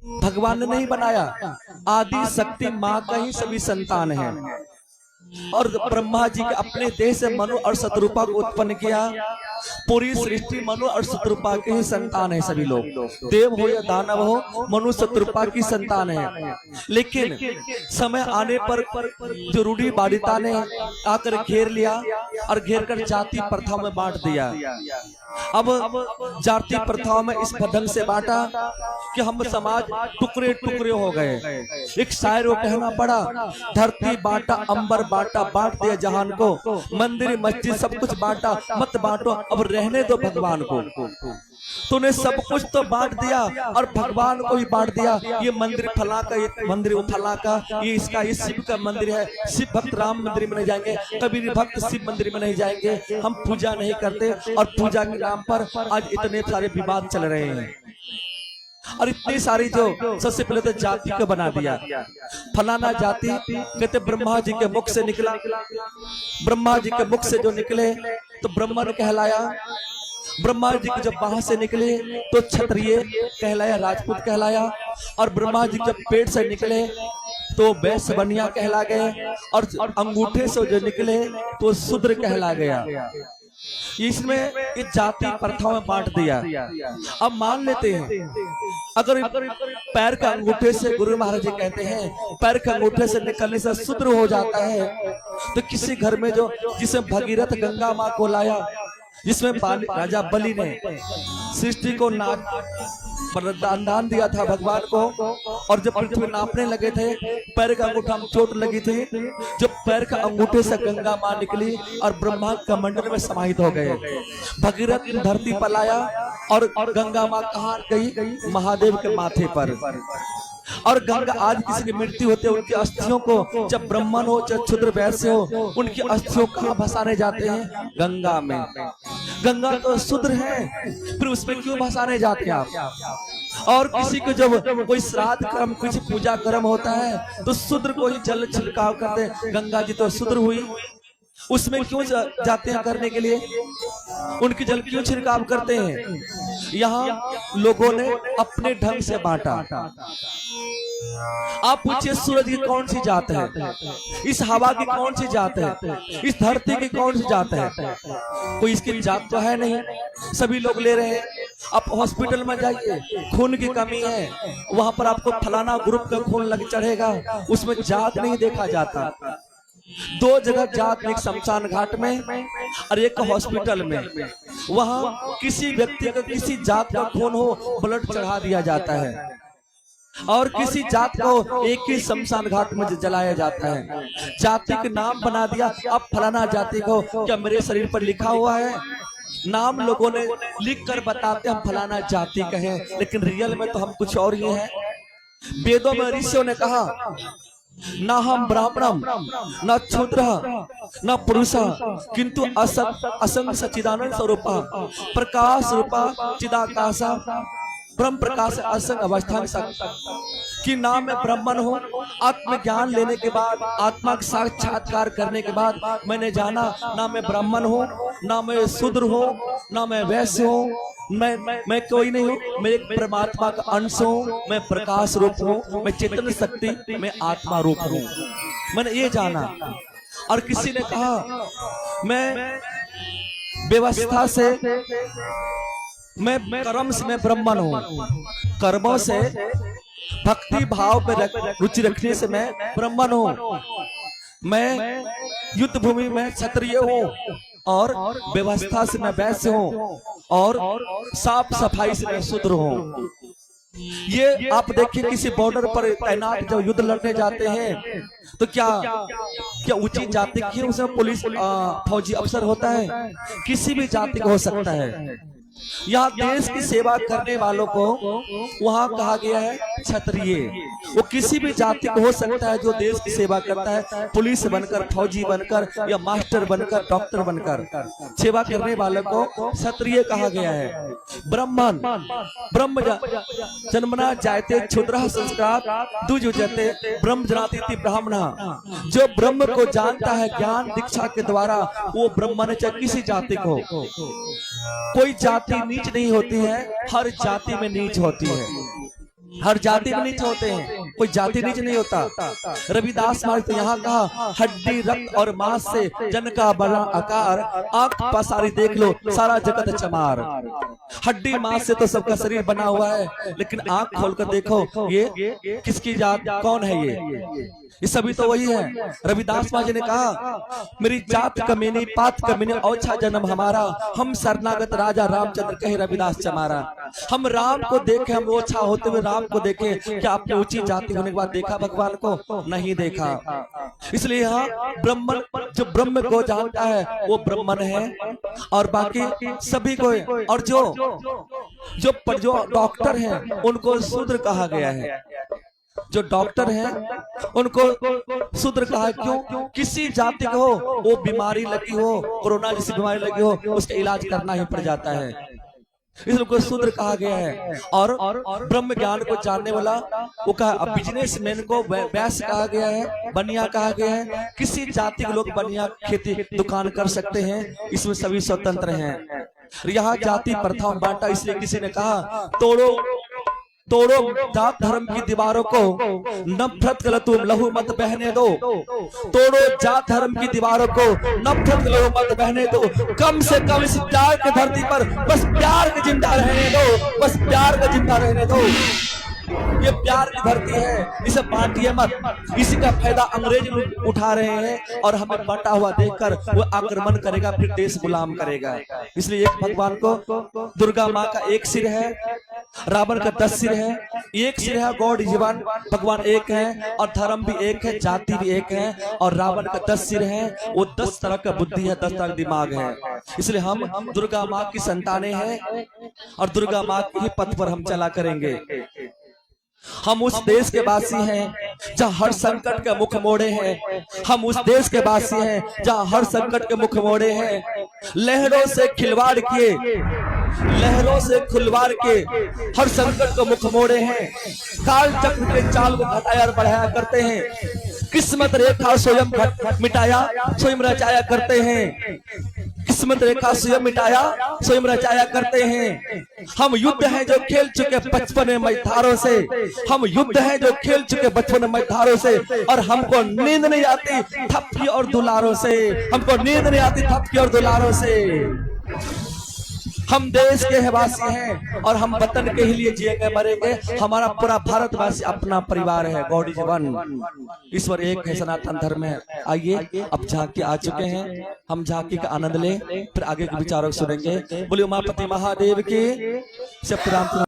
भगवान ने नहीं बनाया, आदि शक्ति माँ का ही सभी संतान है। और ब्रह्मा जी के अपने देह से मनु और शतरूपा को उत्पन्न किया। पूरी सृष्टि मनु और शतरूपा के ही संतान है। सभी लोग, देव हो या दानव हो, मनु शतरूपा की संतान है। लेकिन समय आने पर जो रूढ़ी बाधिता ने आकर घेर लिया और घेर कर जाति प्रथाओं में बांट दिया। अब जाति प्रथाओं में इस ढंग से बांटा कि हम समाज टुकड़े टुकड़े हो गए। एक शायर को कहना पड़ा, धरती बांटा अंबर बांटा, बांट दिया जहान को, मंदिर मस्जिद सब कुछ बांटा, मत बांटो अब रहने दो भगवान को। तूने सब कुछ तो बांट दिया और भगवान को ही बांट दिया। ये मंदिर फला का, ये मंदिर फला का, ये इसका, ये शिव का मंदिर है, शिव भक्त राम मंदिर में नहीं जाएंगे, कबीर भक्त शिव मंदिर में नहीं जाएंगे, हम पूजा नहीं करते। और पूजा के नाम पर आज इतने सारे विवाद चल रहे हैं। और इतनी सारी जो सबसे पहले तो जाति को बना दिया। फलाना जाति कहते ब्रह्मा जी के मुख से निकला, ब्रह्मा जी के मुख से जो निकले तो ब्राह्मण कहलाया। ब्रह्मा जी के जब बाहर से निकले तो क्षत्रिय कहलाया, राजपूत कहलाया। और ब्रह्मा जी जब पेट से निकले तो वैश्य बनिया कहला गए। और अंगूठे से जो निकले तो शूद्र कहला गया। इसमें इस जाति प्रथाओं में बांट दिया। अब मान लेते हैं अगर पैर का अंगूठे से, गुरु महाराज जी कहते हैं पैर के अंगूठे से निकलने से शूद्र हो जाता है, तो किसी घर में जो जिसमें भगीरथ गंगा माँ को लाया, जिसमें राजा बलि ने सृष्टि को दान दिया था भगवान को। और जब पृथ्वी नापने लगे थे, पैर का अंगूठा में चोट लगी थी, जब पैर का अंगूठे से गंगा मां निकली और ब्रह्मा कमंडल में समाहित हो गए। भगीरथ धरती पर लाया और गंगा मां कहाँ गई? महादेव के माथे पर। और गंगा, आज किसी की मृत्यु होती है, उनकी अस्थियों को, जब ब्राह्मण हो चाहे क्षुद्र वैश्य हो, उनकी अस्थियों कहाँ भसाने जाते हैं? गंगा में। गंगा तो शूद्र है, फिर उसमें क्यों भसाने जाते हैं आप? और किसी को जब कोई श्राद्ध कर्म, कुछ पूजा कर्म होता है तो शूद्र को ही जल छिड़काव करते हैं। गंगा जी तो शूद्र हुई, उसमें क्यों जाते हैं करने के लिए? उनकी जल क्यों छिड़काव करते हैं? यहाँ लोगों ने अपने ढंग से बांटा। आप पूछिए सूरज की कौन सी जात है, इस हवा की कौन सी जात है, इस धरती की कौन सी जात है? कोई इसकी जात तो है नहीं, सभी लोग ले रहे हैं। आप हॉस्पिटल में जाइए, खून की कमी है, वहां पर आपको फलाना ग्रुप का खून लग चढ़ेगा, उसमें जात नहीं देखा जाता। दो जगह जात, एक शमशान घाट में और एक हॉस्पिटल में। वहां किसी व्यक्ति का किसी जात का खून हो, ब्लड चढ़ा दिया जाता है। और किसी जात को एक ही शमशान घाट में जलाया जाता है। जाति के नाम बना दिया। अब फलाना जाति को, क्या मेरे शरीर पर लिखा हुआ है? नाम लोगों ने लिख कर बताते हम फलाना जाति का है, लेकिन रियल में तो हम कुछ और ही हैं। वेदों में ऋषियों ने कहा, न हम ब्राह्मणम न क्षूद्र न पुरुष किंतु असंग सच्चिदानंद स्वरूपा प्रकाश रूपा चिदाकाशा ब्रह्म प्रकाश असंग अवस्थान कि नाम मैं ब्राह्मण हूँ। आत्मज्ञान लेने के बाद, आत्मा का साक्षात्कार करने के बाद मैंने जाना ना मैं ब्राह्मण हूँ, ना मैं शूद्र हूँ, ना मैं वैश्य हूँ, मैं कोई नहीं हूँ, मैं एक परमात्मा का अंश हूँ, मैं प्रकाश रूप हूँ, मैं चेतन शक्ति, मैं आत्मा रूप हूँ। मैंने ये जाना। और किसी ने कहा मैं व्यवस्था से, मैं कर्म से मैं ब्राह्मण हूँ, कर्मों से भक्ति भाव पे रुचि रखने से मैं ब्राह्मण हूँ, मैं युद्ध भूमि में क्षत्रिय हूँ, और व्यवस्था से मैं वैश्य हूँ, और साफ सफाई से मैं शूद्र हूँ। ये आप देखिए किसी बॉर्डर पर तैनात जब युद्ध लड़ने जाते हैं तो क्या उचित जाति की उसमें पुलिस फौजी अफसर होता है? किसी भी जाति का हो सकता है। यहाँ देश की सेवा करने वालों को वहाँ कहा गया है क्षत्रिय। वो किसी भी जाति को हो सकता है जो देश की सेवा करता है, पुलिस बनकर, फौजी बनकर, या मास्टर बनकर, डॉक्टर बनकर सेवा करने वालों को क्षत्रिय कहा गया है। ब्राह्मण, ब्रह्म जन्मना जायते क्षुद्रः संस्कारात् द्विजुजते ब्रह्म जनाति ब्राह्मणः। जो ब्रह्म को जानता है ज्ञान दीक्षा के द्वारा, वो ब्राह्मण, चाहे किसी जाति को। कोई जाति नीच नहीं होती है, हर जाति में नीच होती है। हर जाति में नीच होते हैं, कोई जाति नीच नहीं होता। रविदास महाराज तो यहाँ कहा, हड्डी रक्त और मांस से जन का बड़ा आकार, आंख पसारी देख लो सारा जगत चमार। हड्डी मांस से तो सबका शरीर बना हुआ है, लेकिन आंख खोलकर देखो ये किसकी जात, कौन है ये सभी तो वही है। रविदास महाराज ने कहा, मेरी जात कमीनी पात कमीनी औछा जन्म हमारा, हम शरणागत राजा रामचंद्र कहे रविदास चमारा। हम राम को देखे, हम ओछा होते हुए राम को देखे, क्या आपने ऊंची जाति होने के बाद देखा भगवान को? नहीं देखा। इसलिए यहाँ ब्राह्मण जो ब्रह्म को जानता है वो ब्राह्मण है, और बाकी सभी को, और जो डॉक्टर हैं उनको शूद्र कहा गया है। जो डॉक्टर हैं उनको शूद्र कहा, क्यों? किसी जाति को हो, वो बीमारी लगी हो, कोरोना जैसी बीमारी लगी हो, उसका इलाज करना ही पड़ जाता है, इसलिए उनको शूद्र कहा गया है। और ब्रह्म ज्ञान को जानने वाला वो कहा, अब बिजनेसमैन को वैश्य कहा गया है, बनिया कहा गया है। किसी जाति के लोग बनिया खेती दुकान कर सकते हैं, इसमें सभी स्वतंत्र हैं। यहाँ जाति प्रथा बांटा, इसलिए किसी ने कहा, तोड़ो जात धर्म की दीवारों को, नफरत कर तुम लहू मत बहने दो। तोड़ो जात धर्म की दीवारों को, नफरत लहू मत बहने दो। कम से कम इस प्यार की धरती पर बस प्यार का जिंदा रहने दो, बस प्यार का जिंदा रहने दो। ये प्यार की धरती है, इसे बांटिए मत। इसी का फायदा अंग्रेज लोग उठा रहे हैं, और हमें बांटा हुआ देखकर वो आक्रमण करेगा, फिर देश गुलाम करेगा। इसलिए एक भगवान को, दुर्गा माँ का एक सिर है, रावण का 10 सिर है। एक सिर है, गॉड इज वन, भगवान एक है, और धर्म भी एक है, जाति भी एक है। और रावण का 10 सिर है, वो 10 तरह का बुद्धि है, 10 तरह का दिमाग है। इसलिए हम दुर्गा माँ की संतानें हैं, और दुर्गा माँ के ही पथ पर हम चला करेंगे। हम उस देश के वासी हैं जहाँ हर संकट के मुख मोड़े हैं। हम उस देश के वासी हैं जहाँ हर संकट के मुख मोड़े हैं। लहरों से खिलवाड़ किए, लहरों से खिलवाड़ के हर संकट को मुख मोड़े हैं। काल चक्र के चाल को घटाया और बढ़ाया करते हैं। किस्मत रेखा स्वयं मिटाया, स्वयं रचाया करते हैं। किस्मत रेखा स्वयं मिटाया, स्वयं रचाया करते हैं। हम युद्ध हैं जो खेल चुके बचपन में मैदारों से, हम युद्ध हैं जो खेल चुके बचपन में मैदारों से। और हमको नींद नहीं आती थपकी और दुलारों से, हमको नींद नहीं आती थपकी और दुलारों से। हम देश के वासी हैं, और हम वतन के ही लिए जिएंगे मरेंगे। हमारा पूरा भारतवासी अपना परिवार है, गॉड इज वन, ईश्वर एक है, सनातन धर्म है। आइए, अब झांकी आ चुके हैं, हम झांकी का आनंद लें, फिर आगे के विचारों को सुनेंगे। बोलिए उमापति महादेव की।